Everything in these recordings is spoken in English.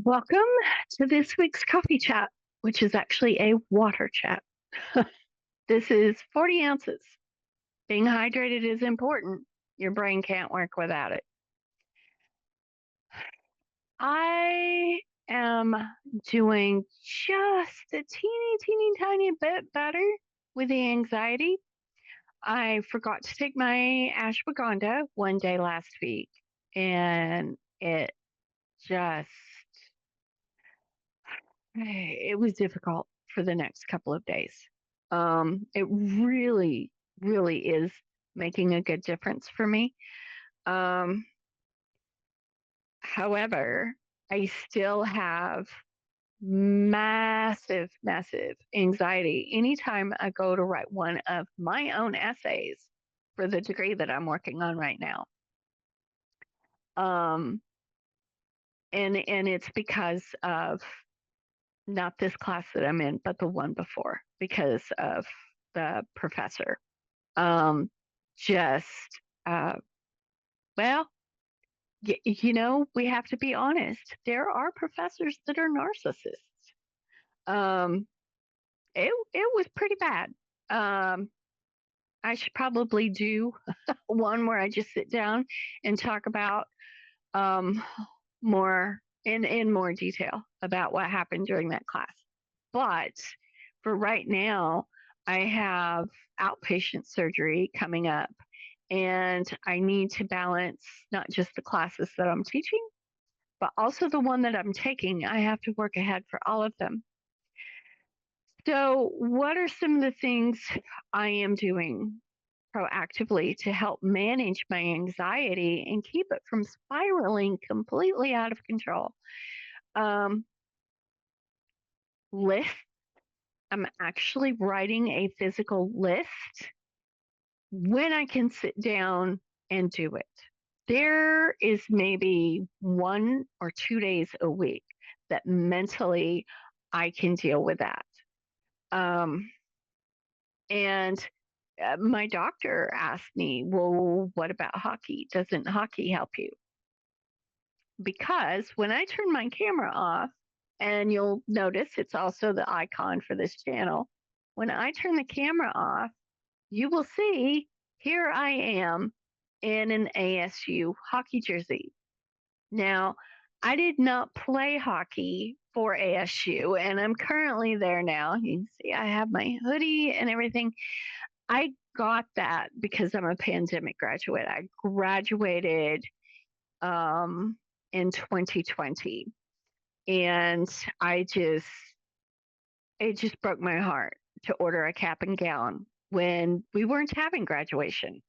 Welcome to this week's coffee chat, which is actually a water chat. This is 40 ounces. Being hydrated is important. Your brain can't work without it. I am doing just a teeny tiny bit better with the anxiety. I forgot to take my ashwagandha one day last week, and just it was difficult for the next couple of days. It really is making a good difference for me. Um, However, I still have massive anxiety anytime I go to write one of my own essays for the degree that I'm working on right now. Um, and it's because of not this class that I'm in, but the one before, because of the professor. Um, just, uh, well, we have to be honest. There are professors that are narcissists. Um, it was pretty bad. Um, I should probably do one where I just sit down and talk about um, more in more detail about what happened during that class. But for right now, I have outpatient surgery coming up, and I need to balance not just the classes that I'm teaching, but also the one that I'm taking. I have to work ahead for all of them. So, what are some of the things I am doing proactively to help manage my anxiety and keep it from spiraling completely out of control? Um, List. I'm actually writing a physical list when I can sit down and do it. There is maybe 1 or 2 days a week that mentally I can deal with that. Um, and my doctor asked me, well, what about hockey? Doesn't hockey help you? Because when I turn my camera off, and you'll notice it's also the icon for this channel, when I turn the camera off, you will see here I am in an ASU hockey jersey. Now, I did not play hockey for ASU, and I'm currently there now. You can see I have my hoodie and everything. I got that because I'm a pandemic graduate. I graduated um, in 2020, and it just broke my heart to order a cap and gown when we weren't having graduation.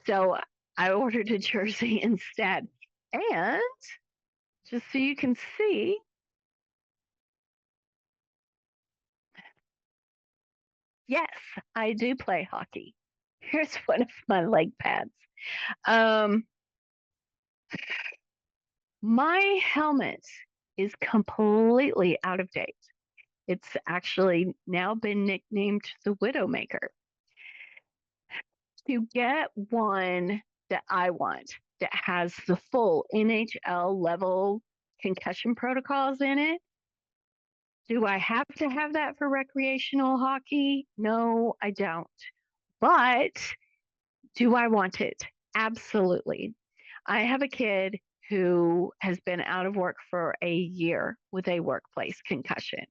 So I ordered a jersey instead. And just so you can see, yes, I do play hockey. Here's one of my leg pads. Um, my helmet is completely out of date. It's actually now been nicknamed the Widowmaker. To get one that I want that has the full NHL level concussion protocols in it, do I have to have that for recreational hockey? No, I don't. But do I want it? Absolutely. I have a kid who has been out of work for a year with a workplace concussion.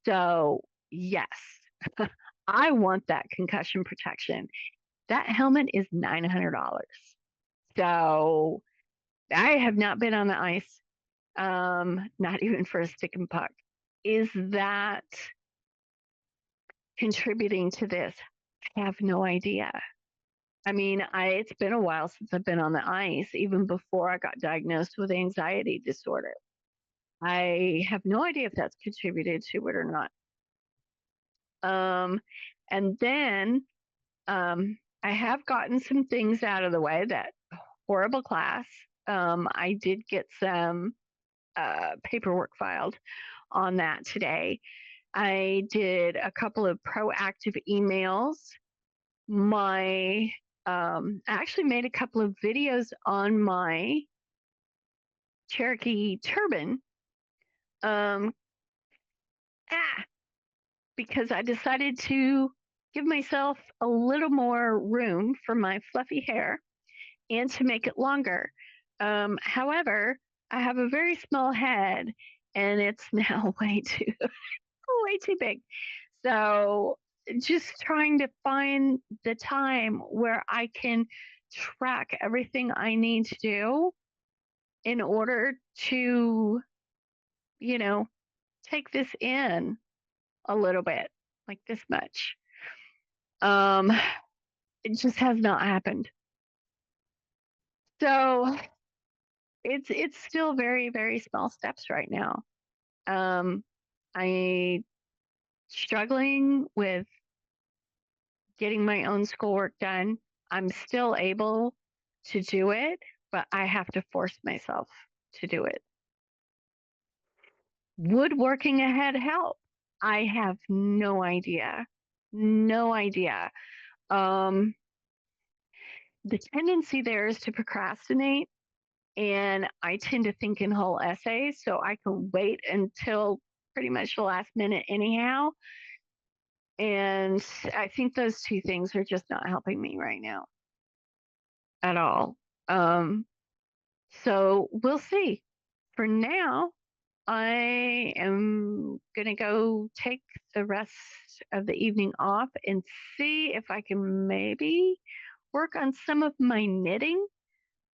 So, yes, I want that concussion protection. That helmet is $900. So, I have not been on the ice, not even for a stick and puck. Is that contributing to this? I have no idea. I mean, it's been a while since I've been on the ice, even before I got diagnosed with anxiety disorder. I have no idea if that's contributed to it or not. Um, and then I have gotten some things out of the way. That horrible class. I did get some paperwork filed on that today. I did a couple of proactive emails. I actually made a couple of videos on my Cherokee turban Um, ah, because I decided to give myself a little more room for my fluffy hair and to make it longer. However, I have a very small head and it's now way too big. So just trying to find the time where I can track everything I need to do in order to, you know, take this in a little bit, like this much. Um, it just has not happened. So it's still very small steps right now. I struggling with getting my own schoolwork done. I'm still able to do it, but I have to force myself to do it. Would working ahead help? I have no idea. No idea. Um, the tendency there is to procrastinate, and I tend to think in whole essays, so I can wait until pretty much the last minute anyhow. And I think those two things are just not helping me right now at all. Um, so we'll see. For now, I am going to go take the rest of the evening off and see if I can maybe work on some of my knitting.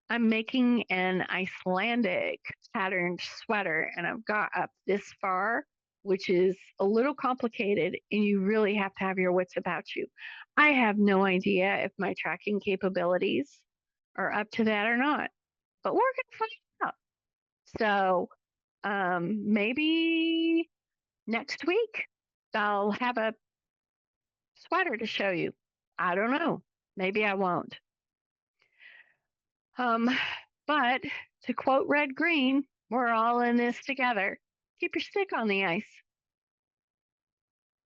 I'm making an Icelandic patterned sweater and I've got up this far, which is a little complicated and you really have to have your wits about you. I have no idea if my tracking capabilities are up to that or not, but we're going to find out. So maybe next week I'll have a sweater to show you. I don't know. Maybe I won't. Um, but to quote Red Green, we're all in this together. Keep your stick on the ice.